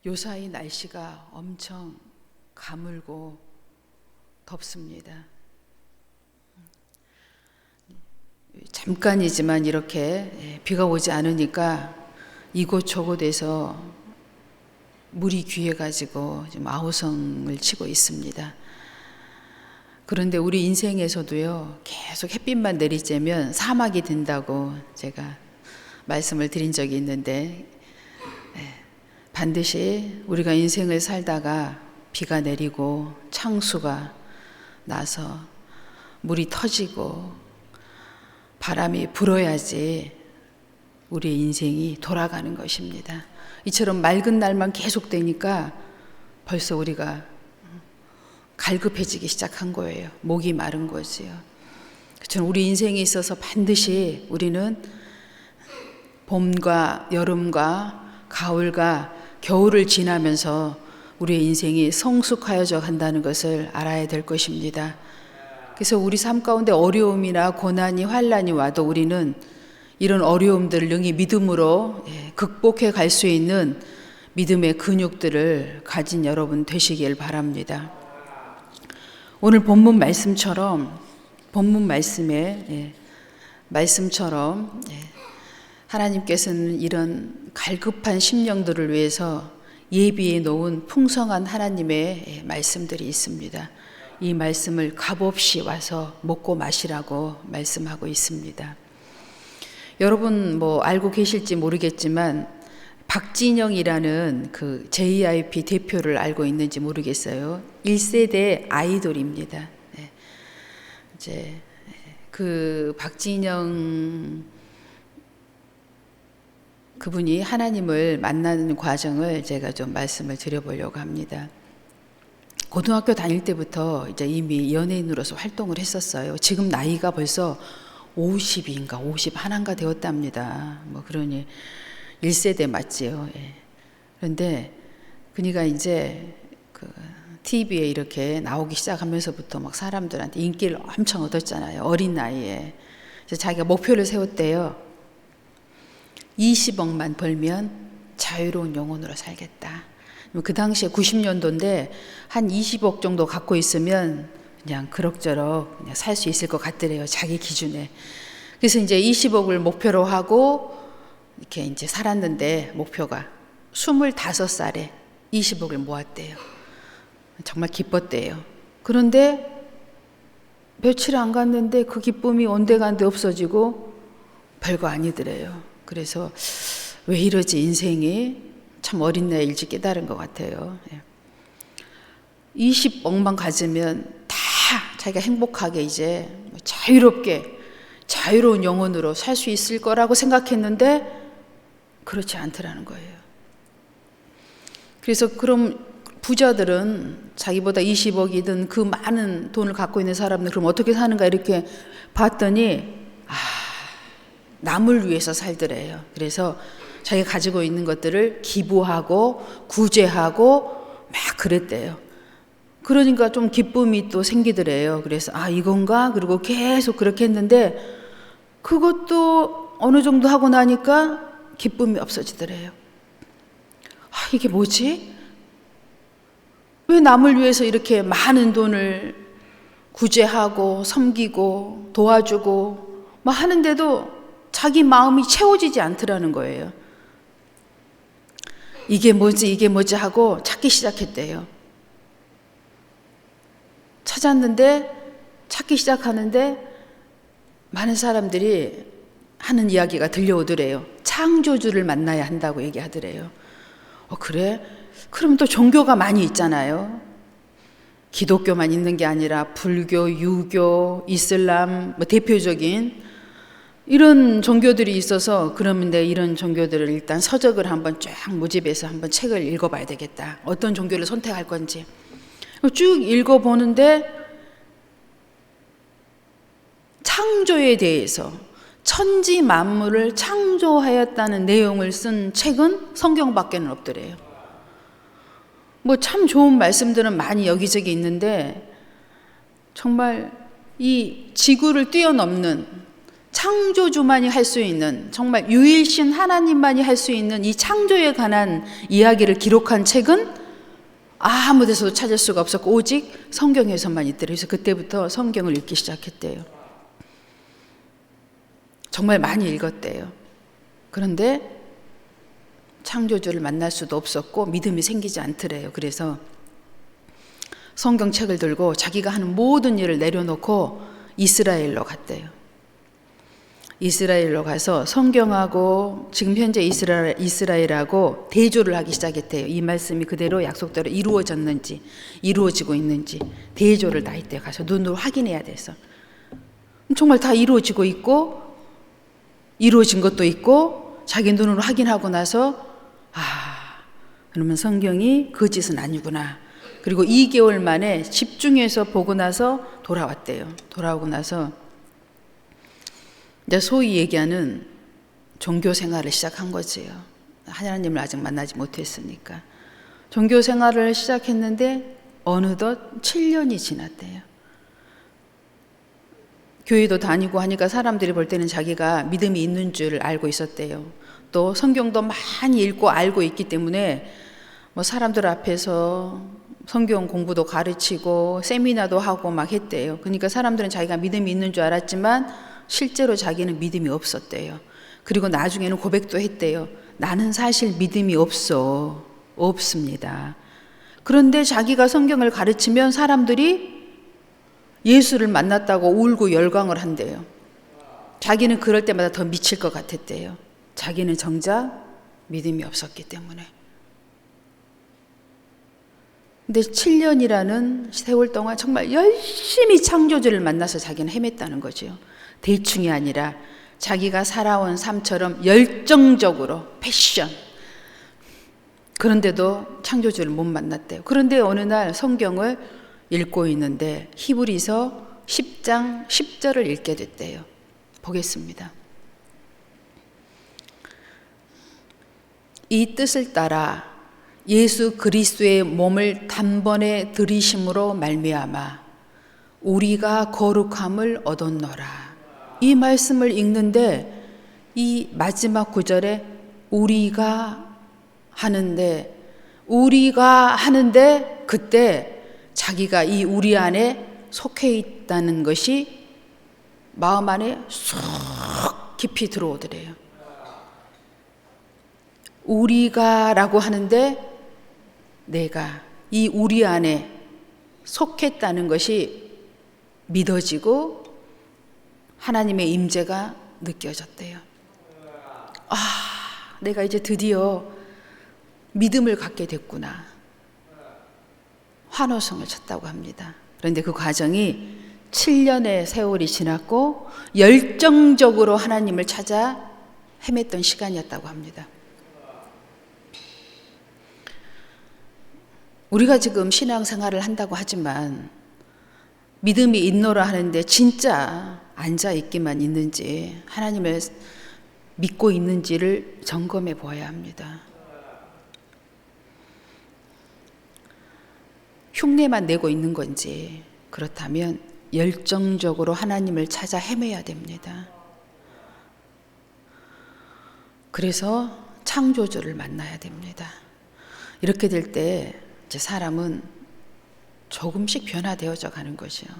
요사이 날씨가 엄청 가물고 덥습니다. 잠깐이지만 이렇게 비가 오지 않으니까 이곳저곳에서 물이 귀해가지고 지금 아우성을 치고 있습니다. 그런데 우리 인생에서도요, 계속 햇빛만 내리쬐면 사막이 된다고 제가 말씀을 드린 적이 있는데, 반드시 우리가 인생을 살다가 비가 내리고 창수가 나서 물이 터지고 바람이 불어야지 우리의 인생이 돌아가는 것입니다. 이처럼 맑은 날만 계속되니까 벌써 우리가 갈급해지기 시작한 거예요. 목이 마른 거지요. 그렇죠. 우리 인생에 있어서 반드시 우리는 봄과 여름과 가을과 겨울을 지나면서 우리의 인생이 성숙하여져 간다는 것을 알아야 될 것입니다. 그래서 우리 삶 가운데 어려움이나 고난이 환난이 와도 우리는 이런 어려움들을 능히 믿음으로 극복해 갈 수 있는 믿음의 근육들을 가진 여러분 되시길 바랍니다. 오늘 본문 말씀처럼 하나님께서는 이런 갈급한 심령들을 위해서 예비해 놓은 풍성한 하나님의 말씀들이 있습니다. 이 말씀을 값없이 와서 먹고 마시라고 말씀하고 있습니다. 여러분 알고 계실지 모르겠지만 박진영이라는 그 JYP 대표를 알고 있는지 모르겠어요. 1세대 아이돌입니다. 이제 그 박진영 그분이 하나님을 만나는 과정을 제가 좀 말씀을 드려보려고 합니다. 고등학교 다닐 때부터 이제 이미 연예인으로서 활동을 했었어요. 지금 나이가 벌써 50인가 51인가 되었답니다. 그러니 1세대 맞지요. 그런데 그니까 이제 그 TV에 이렇게 나오기 시작하면서부터 막 사람들한테 인기를 엄청 얻었잖아요. 어린 나이에. 그래서 자기가 목표를 세웠대요. 20억만 벌면 자유로운 영혼으로 살겠다. 그 당시에 90년도인데 한 20억 정도 갖고 있으면 그냥 그럭저럭 그냥 살 수 있을 것 같더래요. 자기 기준에. 그래서 이제 20억을 목표로 하고 이렇게 이제 살았는데 목표가 25살에 20억을 모았대요. 정말 기뻤대요. 그런데 며칠 안 갔는데 그 기쁨이 온데간데 없어지고 별거 아니더래요. 그래서 왜 이러지 인생이 참 어린 나이에 일찍 깨달은 것 같아요. 20억만 가지면 다 자기가 행복하게 이제 자유롭게 자유로운 영혼으로 살 수 있을 거라고 생각했는데 그렇지 않더라는 거예요. 그래서 그럼 부자들은 자기보다 20억이든 그 많은 돈을 갖고 있는 사람들 그럼 어떻게 사는가 이렇게 봤더니 남을 위해서 살더래요. 그래서 자기가 가지고 있는 것들을 기부하고 구제하고 막 그랬대요. 그러니까 좀 기쁨이 또 생기더래요. 그래서 이건가? 그리고 계속 그렇게 했는데 그것도 어느 정도 하고 나니까 기쁨이 없어지더래요. 이게 뭐지? 왜 남을 위해서 이렇게 많은 돈을 구제하고 섬기고 도와주고 막 하는데도 자기 마음이 채워지지 않더라는 거예요. 이게 뭐지 하고 찾기 시작했대요. 찾기 시작하는데 많은 사람들이 하는 이야기가 들려오더래요. 창조주를 만나야 한다고 얘기하더래요. 그래? 그럼 또 종교가 많이 있잖아요. 기독교만 있는 게 아니라 불교, 유교, 이슬람 대표적인 이런 종교들이 있어서 그러면 이런 종교들을 일단 서적을 한번 쫙 모집해서 한번 책을 읽어봐야 되겠다. 어떤 종교를 선택할 건지 쭉 읽어보는데 창조에 대해서 천지 만물을 창조하였다는 내용을 쓴 책은 성경밖에는 없더래요. 참 좋은 말씀들은 많이 여기저기 있는데 정말 이 지구를 뛰어넘는 창조주만이 할 수 있는, 정말 유일신 하나님만이 할 수 있는 이 창조에 관한 이야기를 기록한 책은 아무 데서도 찾을 수가 없었고 오직 성경에서만 있더래요. 그래서 그때부터 성경을 읽기 시작했대요. 정말 많이 읽었대요. 그런데 창조주를 만날 수도 없었고 믿음이 생기지 않더래요. 그래서 성경책을 들고 자기가 하는 모든 일을 내려놓고 이스라엘로 갔대요. 이스라엘로 가서 성경하고 지금 현재 이스라엘하고 대조를 하기 시작했대요. 이 말씀이 그대로 약속대로 이루어졌는지 이루어지고 있는지 대조를 다 했대요. 가서 눈으로 확인해야 돼서 정말 다 이루어지고 있고 이루어진 것도 있고 자기 눈으로 확인하고 나서 그러면 성경이 거짓은 아니구나. 그리고 2개월 만에 집중해서 보고 나서 돌아왔대요. 돌아오고 나서 이제 소위 얘기하는 종교 생활을 시작한 거지요. 하나님을 아직 만나지 못했으니까. 종교 생활을 시작했는데 어느덧 7년이 지났대요. 교회도 다니고 하니까 사람들이 볼 때는 자기가 믿음이 있는 줄 알고 있었대요. 또 성경도 많이 읽고 알고 있기 때문에 뭐 사람들 앞에서 성경 공부도 가르치고 세미나도 하고 막 했대요. 그러니까 사람들은 자기가 믿음이 있는 줄 알았지만 실제로 자기는 믿음이 없었대요. 그리고 나중에는 고백도 했대요. 나는 사실 믿음이 없습니다. 그런데 자기가 성경을 가르치면 사람들이 예수를 만났다고 울고 열광을 한대요. 자기는 그럴 때마다 더 미칠 것 같았대요. 자기는 정작 믿음이 없었기 때문에. 근데 7년이라는 세월 동안 정말 열심히 창조주를 만나서 자기는 헤맸다는 거죠. 대충이 아니라 자기가 살아온 삶처럼 열정적으로 패션. 그런데도 창조주를 못 만났대요. 그런데 어느 날 성경을 읽고 있는데 히브리서 10장 10절을 읽게 됐대요. 보겠습니다. 이 뜻을 따라 예수 그리스도의 몸을 단번에 들이심으로 말미암아 우리가 거룩함을 얻었노라. 이 말씀을 읽는데 이 마지막 구절에 우리가 하는데 그때 자기가 이 우리 안에 속해 있다는 것이 마음 안에 쏙 깊이 들어오더래요. 우리가라고 하는데 내가 이 우리 안에 속했다는 것이 믿어지고 하나님의 임재가 느껴졌대요. 내가 이제 드디어 믿음을 갖게 됐구나. 환호성을 쳤다고 합니다. 그런데 그 과정이 7년의 세월이 지났고 열정적으로 하나님을 찾아 헤맸던 시간이었다고 합니다. 우리가 지금 신앙생활을 한다고 하지만 믿음이 있노라 하는데 진짜 앉아있기만 있는지 하나님을 믿고 있는지를 점검해 보아야 합니다. 흉내만 내고 있는 건지 그렇다면 열정적으로 하나님을 찾아 헤매야 됩니다. 그래서 창조주를 만나야 됩니다. 이렇게 될 때 이제 사람은 조금씩 변화되어져 가는 것이요.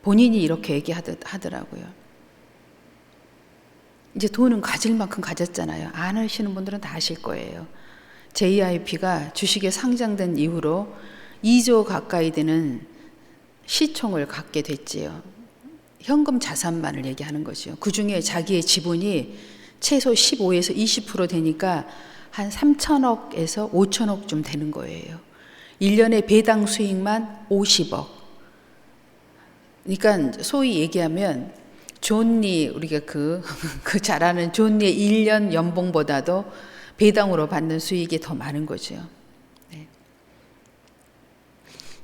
본인이 이렇게 얘기하더라고요. 이제 돈은 가질 만큼 가졌잖아요. 안 하시는 분들은 다 아실 거예요. JIP가 주식에 상장된 이후로 2조 가까이 되는 시총을 갖게 됐지요. 현금 자산만을 얘기하는 거죠. 그중에 자기의 지분이 최소 15에서 20% 되니까 한 3천억에서 5천억쯤 되는 거예요. 1년에 배당 수익만 50억. 그러니까 소위 얘기하면 존리, 우리가 그 잘 아는 존리의 1년 연봉보다도 배당으로 받는 수익이 더 많은 거죠. 네.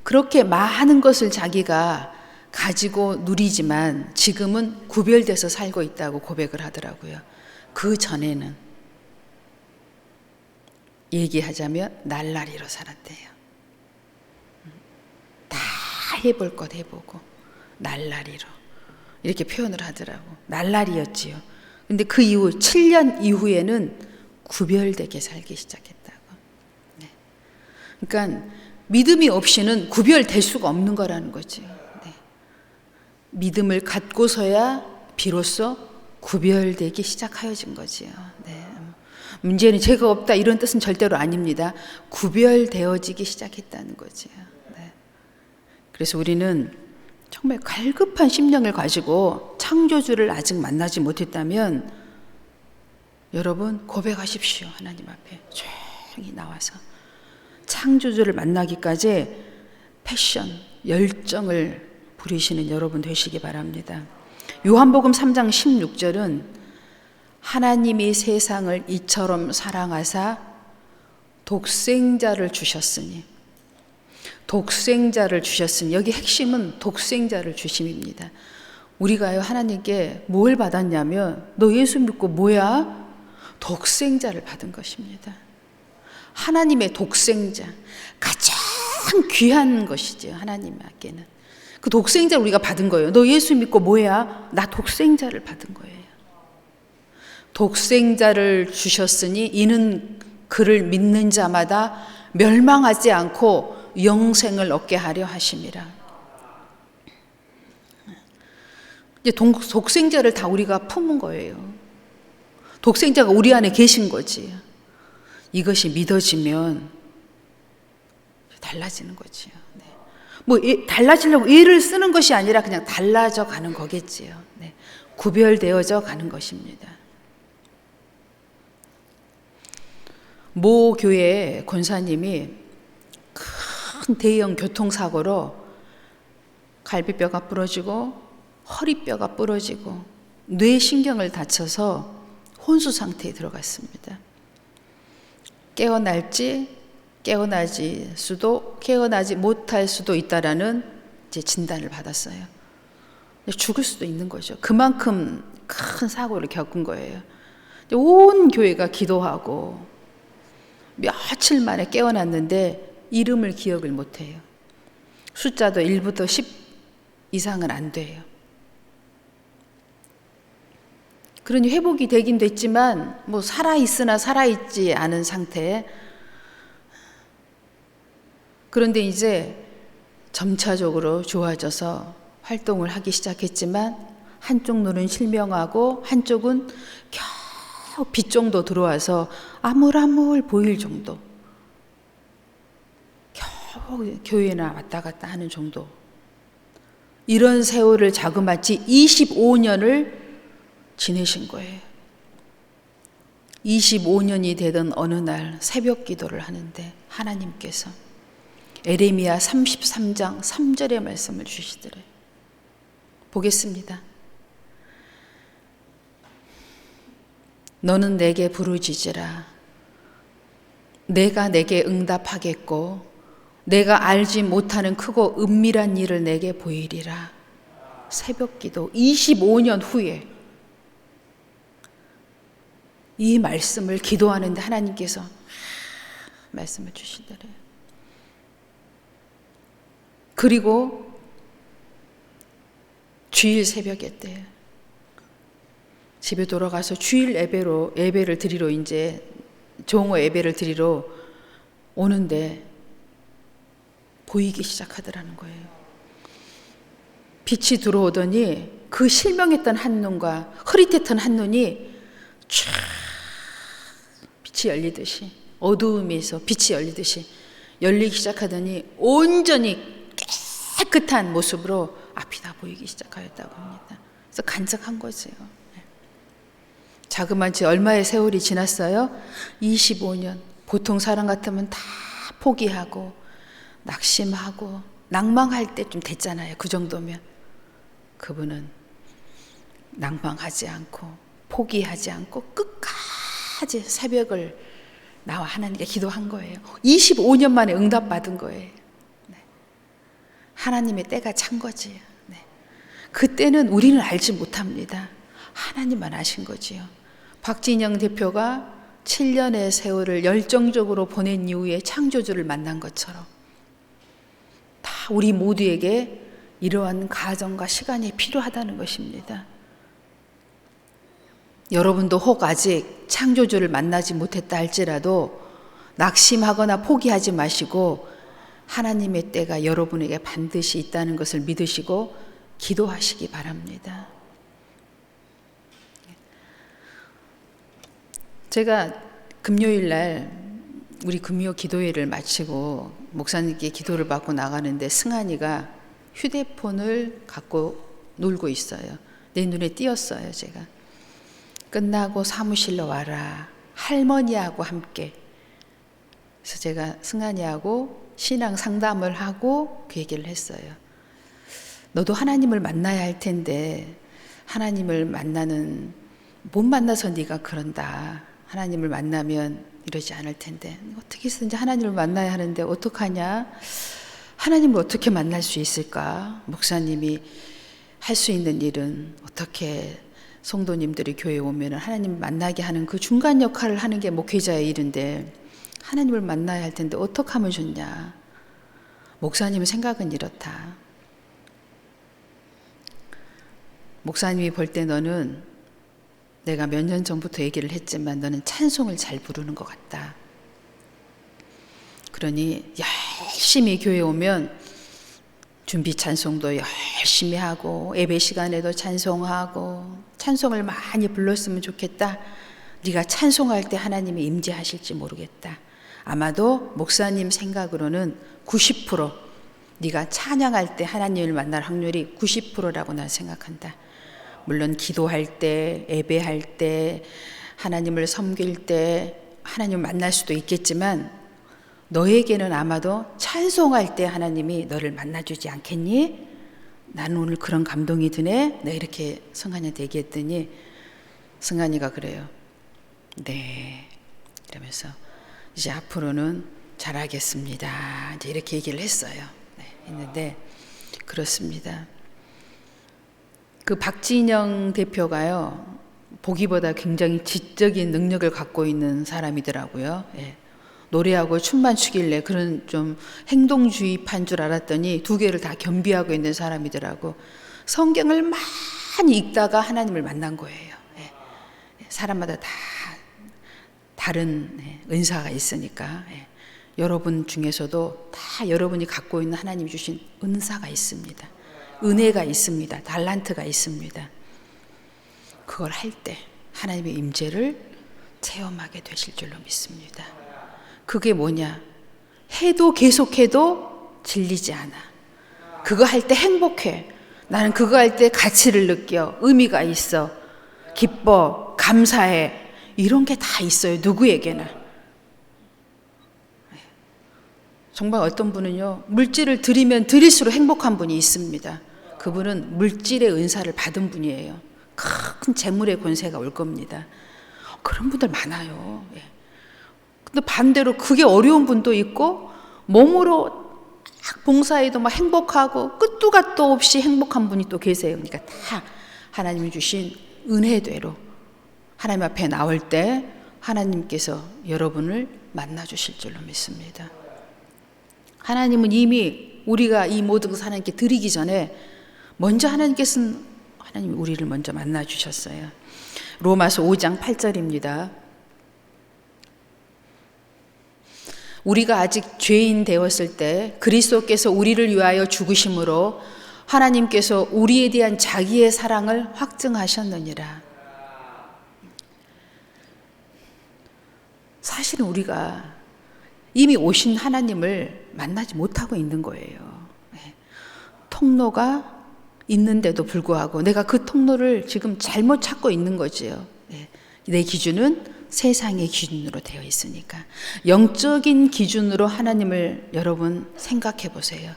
그렇게 많은 것을 자기가 가지고 누리지만 지금은 구별돼서 살고 있다고 고백을 하더라고요. 그 전에는 얘기하자면 날라리로 살았대요. 다 해볼 것 해보고 날라리로. 이렇게 표현을 하더라고. 날라리였지요. 근데 그 이후 7년 이후에는 구별되게 살기 시작했다고. 네. 그러니까 믿음이 없이는 구별될 수가 없는 거라는 거죠. 네. 믿음을 갖고서야 비로소 구별되기 시작하여진 거지요. 네. 문제는 죄가 없다 이런 뜻은 절대로 아닙니다. 구별되어지기 시작했다는 거지요. 네. 그래서 우리는 정말 갈급한 심령을 가지고 창조주를 아직 만나지 못했다면 여러분 고백하십시오. 하나님 앞에 조용히 나와서 창조주를 만나기까지 패션, 열정을 부리시는 여러분 되시기 바랍니다. 요한복음 3장 16절은 하나님이 세상을 이처럼 사랑하사 독생자를 주셨으니, 독생자를 주셨으니, 여기 핵심은 독생자를 주심입니다. 우리가요 하나님께 뭘 받았냐면 너 예수 믿고 뭐야? 독생자를 받은 것입니다. 하나님의 독생자, 가장 귀한 것이죠. 하나님께는 그 독생자를 우리가 받은 거예요. 너 예수 믿고 뭐야? 나 독생자를 받은 거예요. 독생자를 주셨으니 이는 그를 믿는 자마다 멸망하지 않고 영생을 얻게 하려 하심이라. 이제 독생자를 다 우리가 품은 거예요. 독생자가 우리 안에 계신 거지. 이것이 믿어지면 달라지는 거지요. 네. 뭐 달라지려고 애를 쓰는 것이 아니라 그냥 달라져 가는 거겠지요. 네. 구별되어져 가는 것입니다. 모 교회 권사님이 큰 대형 교통사고로 갈비뼈가 부러지고 허리뼈가 부러지고 뇌신경을 다쳐서 혼수 상태에 들어갔습니다. 깨어날지 깨어나지 못할 수도 있다라는 이제 진단을 받았어요. 죽을 수도 있는 거죠. 그만큼 큰 사고를 겪은 거예요. 온 교회가 기도하고 며칠 만에 깨어났는데 이름을 기억을 못해요. 숫자도 1부터 10 이상은 안 돼요. 그러니 회복이 되긴 됐지만 뭐 살아있으나 살아있지 않은 상태. 그런데 이제 점차적으로 좋아져서 활동을 하기 시작했지만 한쪽 눈은 실명하고 한쪽은 겨우 빛 정도 들어와서 아물아물 보일 정도. 겨우 교회나 왔다 갔다 하는 정도. 이런 세월을 자그마치 25년을 지내신 거예요. 25년이 되던 어느 날 새벽 기도를 하는데 하나님께서 에레미야 33장 3절의 말씀을 주시더래요. 보겠습니다. 너는 내게 부르짖으라. 내가 내게 응답하겠고 내가 알지 못하는 크고 은밀한 일을 내게 보이리라. 새벽 기도 25년 후에 이 말씀을 기도하는데 하나님께서 말씀을 주시더래요. 그리고 주일 새벽에 때 집에 돌아가서 주일 예배를 드리러 이제 종호 예배를 드리러 오는데 보이기 시작하더라는 거예요. 빛이 들어오더니 그 실명했던 한 눈과 흐릿했던 한 눈이 쫙 빛이 열리듯이 어두움에서 빛이 열리듯이 열리기 시작하더니 온전히 깨끗한 모습으로 앞이 다 보이기 시작하였다고 합니다. 그래서 간증한 거죠. 자그마치 얼마의 세월이 지났어요? 25년. 보통 사람 같으면 다 포기하고 낙심하고 낭망할 때쯤 됐잖아요. 그 정도면. 그분은 낭망하지 않고 포기하지 않고 끝까지 새벽을 나와 하나님께 기도한 거예요. 25년 만에 응답받은 거예요. 네. 하나님의 때가 찬 거지요. 네. 그때는 우리는 알지 못합니다. 하나님만 아신 거지요. 박진영 대표가 7년의 세월을 열정적으로 보낸 이후에 창조주를 만난 것처럼 다 우리 모두에게 이러한 가정과 시간이 필요하다는 것입니다. 여러분도 혹 아직 창조주를 만나지 못했다 할지라도 낙심하거나 포기하지 마시고 하나님의 때가 여러분에게 반드시 있다는 것을 믿으시고 기도하시기 바랍니다. 제가 금요일 날 우리 금요 기도회를 마치고 목사님께 기도를 받고 나가는데 승환이가 휴대폰을 갖고 놀고 있어요. 내 눈에 띄었어요, 제가. 끝나고 사무실로 와라. 할머니하고 함께. 그래서 제가 승환이하고 신앙 상담을 하고 그 얘기를 했어요. 너도 하나님을 만나야 할 텐데 하나님을 못 만나서 네가 그런다. 하나님을 만나면 이러지 않을 텐데 어떻게 해서든지 하나님을 만나야 하는데 어떡하냐? 하나님을 어떻게 만날 수 있을까? 목사님이 할 수 있는 일은 어떻게 성도님들이 교회에 오면 하나님 만나게 하는 그 중간 역할을 하는 게 목회자의 일인데 하나님을 만나야 할 텐데 어떻게 하면 좋냐? 목사님 생각은 이렇다. 목사님이 볼 때 너는 내가 몇 년 전부터 얘기를 했지만 너는 찬송을 잘 부르는 것 같다. 그러니 열심히 교회 오면 준비 찬송도 열심히 하고 예배 시간에도 찬송하고 찬송을 많이 불렀으면 좋겠다. 네가 찬송할 때 하나님이 임재하실지 모르겠다. 아마도 목사님 생각으로는 90% 네가 찬양할 때 하나님을 만날 확률이 90%라고 난 생각한다. 물론 기도할 때, 예배할 때, 하나님을 섬길 때 하나님을 만날 수도 있겠지만 너에게는 아마도 찬송할 때 하나님이 너를 만나주지 않겠니? 나는 오늘 그런 감동이 드네. 내가 이렇게 승환이한테 얘기했더니 승환이가 그래요. 네. 이러면서 이제 앞으로는 잘하겠습니다. 이제 이렇게 얘기를 했어요. 네, 했는데 그렇습니다. 그 박진영 대표가요, 보기보다 굉장히 지적인 능력을 갖고 있는 사람이더라고요. 예. 노래하고 춤만 추길래 그런 좀 행동주의파인 줄 알았더니 두 개를 다 겸비하고 있는 사람이더라고. 성경을 많이 읽다가 하나님을 만난 거예요. 예. 사람마다 다 다른 은사가 있으니까. 예. 여러분 중에서도 다 여러분이 갖고 있는 하나님이 주신 은사가 있습니다. 은혜가 있습니다. 달란트가 있습니다. 그걸 할 때 하나님의 임재를 체험하게 되실 줄로 믿습니다. 그게 뭐냐? 해도 계속해도 질리지 않아. 그거 할 때 행복해. 나는 그거 할 때 가치를 느껴. 의미가 있어. 기뻐. 감사해. 이런 게 다 있어요. 누구에게나. 정말 어떤 분은요, 물질을 드리면 드릴수록 행복한 분이 있습니다. 그분은 물질의 은사를 받은 분이에요. 큰 재물의 권세가 올 겁니다. 그런 분들 많아요. 예. 근데 반대로 그게 어려운 분도 있고 몸으로 봉사해도 막 행복하고 끝도 갓도 없이 행복한 분이 또 계세요. 그러니까 다 하나님이 주신 은혜대로 하나님 앞에 나올 때 하나님께서 여러분을 만나 주실 줄로 믿습니다. 하나님은 이미 우리가 이 모든 것을 하나님께 드리기 전에 먼저 하나님께서는 하나님이 우리를 먼저 만나 주셨어요. 로마서 5장 8절입니다. 우리가 아직 죄인 되었을 때 그리스도께서 우리를 위하여 죽으심으로 하나님께서 우리에 대한 자기의 사랑을 확증하셨느니라. 사실은 우리가 이미 오신 하나님을 만나지 못하고 있는 거예요. 통로가 있는데도 불구하고 내가 그 통로를 지금 잘못 찾고 있는 거지요. 내 기준은 세상의 기준으로 되어 있으니까. 영적인 기준으로 하나님을 여러분 생각해 보세요.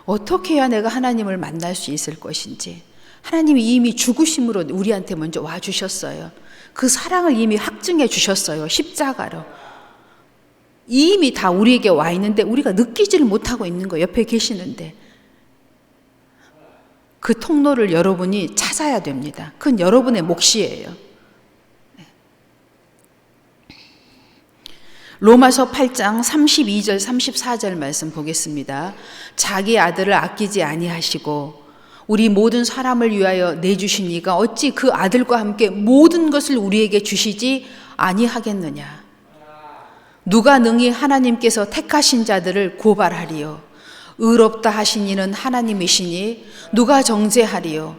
어떻게 해야 내가 하나님을 만날 수 있을 것인지. 하나님이 이미 죽으심으로 우리한테 먼저 와주셨어요. 그 사랑을 이미 확증해 주셨어요. 십자가로. 이미 다 우리에게 와 있는데 우리가 느끼지를 못하고 있는 거예요. 옆에 계시는데. 그 통로를 여러분이 찾아야 됩니다. 그건 여러분의 몫이에요. 로마서 8장 32절 34절 말씀 보겠습니다. 자기 아들을 아끼지 아니하시고 우리 모든 사람을 위하여 내주시니가 어찌 그 아들과 함께 모든 것을 우리에게 주시지 아니하겠느냐. 누가 능히 하나님께서 택하신 자들을 고발하리요. 의롭다 하신 이는 하나님이시니 누가 정죄하리요.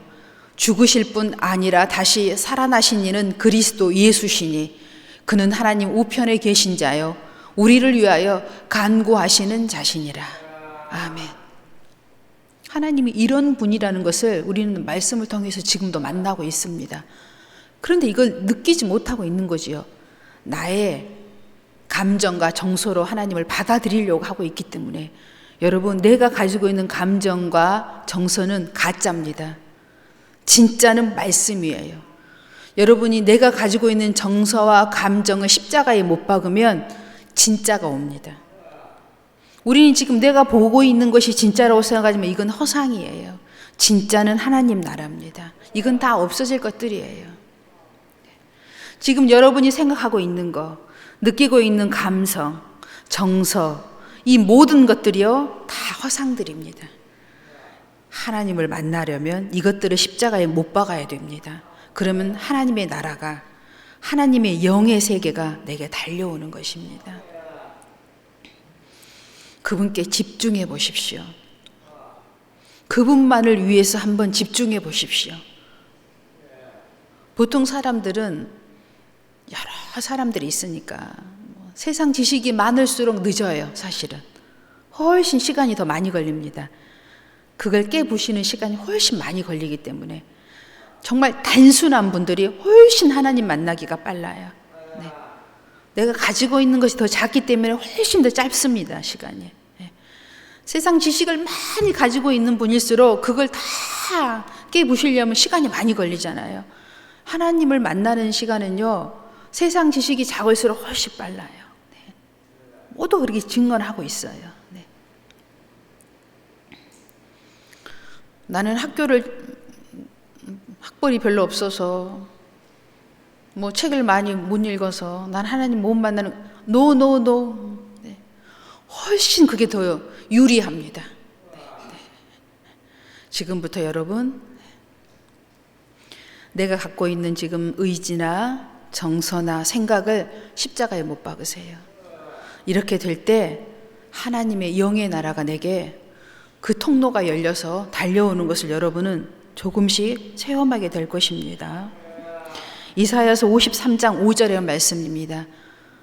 죽으실 뿐 아니라 다시 살아나신 이는 그리스도 예수시니 그는 하나님 우편에 계신 자요 우리를 위하여 간구하시는 자시니라. 아멘. 하나님이 이런 분이라는 것을 우리는 말씀을 통해서 지금도 만나고 있습니다. 그런데 이걸 느끼지 못하고 있는 거지요. 나의 감정과 정서로 하나님을 받아들이려고 하고 있기 때문에 여러분, 내가 가지고 있는 감정과 정서는 가짜입니다. 진짜는 말씀이에요. 여러분이 내가 가지고 있는 정서와 감정을 십자가에 못 박으면 진짜가 옵니다. 우리는 지금 내가 보고 있는 것이 진짜라고 생각하지만 이건 허상이에요. 진짜는 하나님 나라입니다. 이건 다 없어질 것들이에요. 지금 여러분이 생각하고 있는 거, 느끼고 있는 감성, 정서, 이 모든 것들이요 다 허상들입니다. 하나님을 만나려면 이것들을 십자가에 못 박아야 됩니다. 그러면 하나님의 나라가, 하나님의 영의 세계가 내게 달려오는 것입니다. 그분께 집중해 보십시오. 그분만을 위해서 한번 집중해 보십시오. 보통 사람들은 여러 사람들이 있으니까 세상 지식이 많을수록 늦어요. 사실은 훨씬 시간이 더 많이 걸립니다. 그걸 깨부시는 시간이 훨씬 많이 걸리기 때문에 정말 단순한 분들이 훨씬 하나님 만나기가 빨라요. 네. 내가 가지고 있는 것이 더 작기 때문에 훨씬 더 짧습니다. 시간이. 네. 세상 지식을 많이 가지고 있는 분일수록 그걸 다 깨부시려면 시간이 많이 걸리잖아요. 하나님을 만나는 시간은요 세상 지식이 작을수록 훨씬 빨라요. 네. 모두 그렇게 증언하고 있어요. 네. 나는 학벌이 별로 없어서 뭐 책을 많이 못 읽어서 난 하나님 못 만나는 노. 네. 훨씬 그게 더 유리합니다. 네. 지금부터 여러분 내가 갖고 있는 지금 의지나 정서나 생각을 십자가에 못 박으세요. 이렇게 될 때 하나님의 영의 나라가 내게 그 통로가 열려서 달려오는 것을 여러분은 조금씩 체험하게 될 것입니다. 이사야서 53장 5절의 말씀입니다.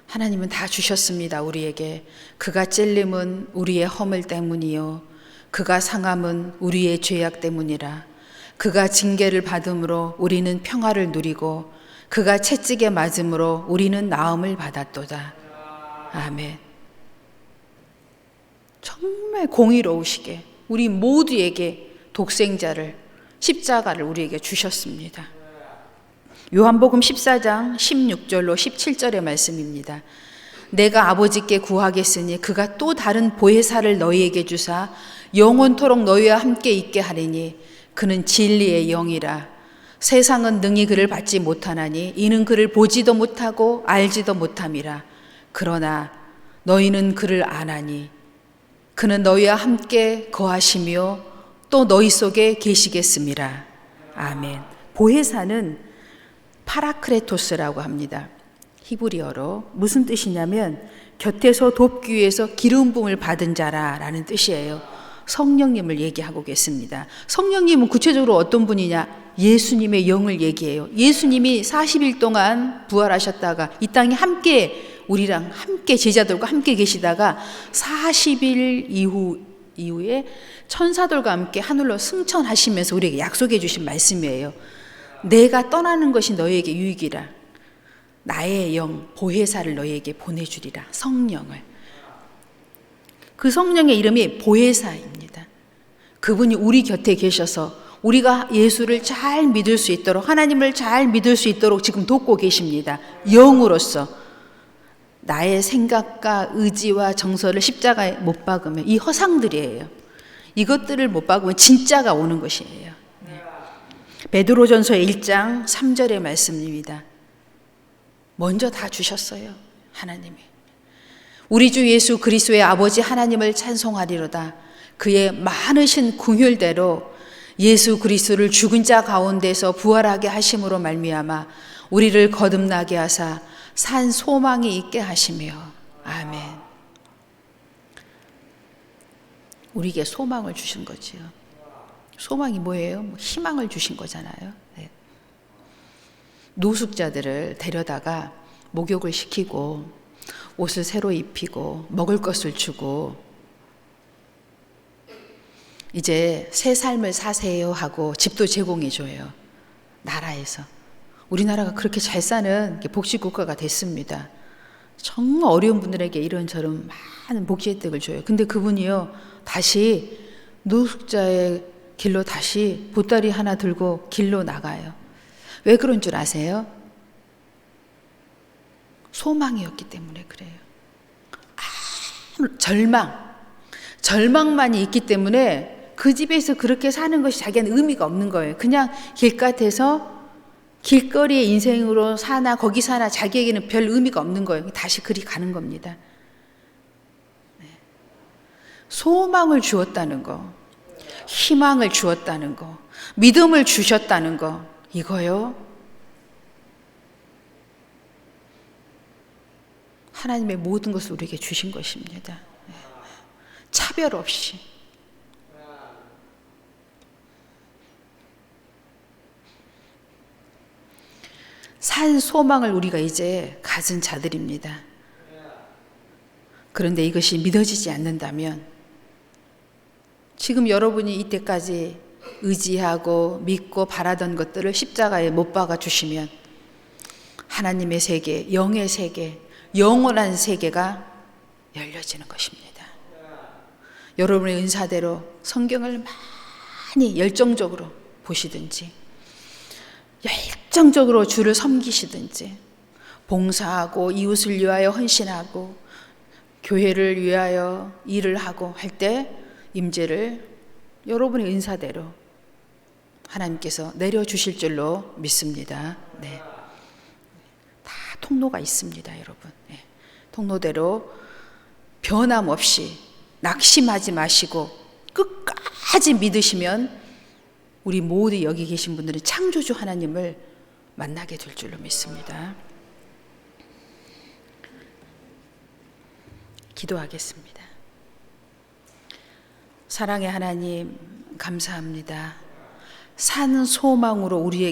하나님은 다 주셨습니다. 우리에게. 그가 찔림은 우리의 허물 때문이요 그가 상함은 우리의 죄악 때문이라. 그가 징계를 받음으로 우리는 평화를 누리고 그가 채찍에 맞음으로 우리는 나음을 받았도다. 아멘. 정말 공의로우시게 우리 모두에게 독생자를, 십자가를 우리에게 주셨습니다. 요한복음 14장 16절로 17절의 말씀입니다. 내가 아버지께 구하겠으니 그가 또 다른 보혜사를 너희에게 주사 영원토록 너희와 함께 있게 하리니 그는 진리의 영이라. 세상은 능히 그를 받지 못하나니 이는 그를 보지도 못하고 알지도 못함이라. 그러나 너희는 그를 아나니 그는 너희와 함께 거하시며 또 너희 속에 계시겠음이라. 아멘. 보혜사는 파라크레토스라고 합니다. 히브리어로 무슨 뜻이냐면 곁에서 돕기 위해서 기름 부음을 받은 자라라는 뜻이에요. 성령님을 얘기하고 계십니다. 성령님은 구체적으로 어떤 분이냐? 예수님의 영을 얘기해요. 예수님이 40일 동안 부활하셨다가 이 땅에 함께 우리랑 함께 제자들과 함께 계시다가 40일 이후에 천사들과 함께 하늘로 승천하시면서 우리에게 약속해 주신 말씀이에요. 내가 떠나는 것이 너희에게 유익이라. 나의 영 보혜사를 너희에게 보내주리라. 성령을. 그 성령의 이름이 보혜사입니다. 그분이 우리 곁에 계셔서 우리가 예수를 잘 믿을 수 있도록, 하나님을 잘 믿을 수 있도록 지금 돕고 계십니다. 영으로서 나의 생각과 의지와 정서를 십자가에 못 박으면 이 허상들이에요. 이것들을 못 박으면 진짜가 오는 것이에요. 네. 베드로전서 1장 3절의 말씀입니다. 먼저 다 주셨어요. 하나님이. 우리 주 예수 그리스도의 아버지 하나님을 찬송하리로다. 그의 많으신 긍휼대로 예수 그리스도를 죽은 자 가운데서 부활하게 하심으로 말미암아 우리를 거듭나게 하사 산 소망이 있게 하시며. 아멘. 우리에게 소망을 주신 거지요. 소망이 뭐예요? 희망을 주신 거잖아요. 네. 노숙자들을 데려다가 목욕을 시키고 옷을 새로 입히고 먹을 것을 주고 이제 새 삶을 사세요 하고 집도 제공해 줘요. 나라에서. 우리나라가 그렇게 잘 사는 복지국가가 됐습니다. 정말 어려운 분들에게 이런저런 많은 복지 혜택을 줘요. 근데 그분이요, 다시 노숙자의 길로 다시 보따리 하나 들고 길로 나가요. 왜 그런 줄 아세요? 소망이었기 때문에 그래요. 절망만이 있기 때문에 그 집에서 그렇게 사는 것이 자기한테 의미가 없는 거예요. 그냥 길가에서 길거리의 인생으로 사나 거기 사나 자기에게는 별 의미가 없는 거예요. 다시 그리 가는 겁니다. 소망을 주었다는 거, 희망을 주었다는 거, 믿음을 주셨다는 거, 이거요. 하나님의 모든 것을 우리에게 주신 것입니다. 차별 없이. 산 소망을 우리가 이제 가진 자들입니다. 그런데 이것이 믿어지지 않는다면 지금 여러분이 이때까지 의지하고 믿고 바라던 것들을 십자가에 못 박아 주시면 하나님의 세계, 영의 세계, 영원한 세계가 열려지는 것입니다. 여러분의 은사대로 성경을 많이 열정적으로 보시든지 열정적으로 주를 섬기시든지 봉사하고 이웃을 위하여 헌신하고 교회를 위하여 일을 하고 할 때 임재를 여러분의 은사대로 하나님께서 내려주실 줄로 믿습니다. 네. 다 통로가 있습니다, 여러분. 네. 통로대로 변함없이 낙심하지 마시고 끝까지 믿으시면 우리 모두 여기 계신 분들은 창조주 하나님을 만나게 될 줄로 믿습니다. 기도하겠습니다. 사랑의 하나님, 감사합니다. 산 소망으로 우리에게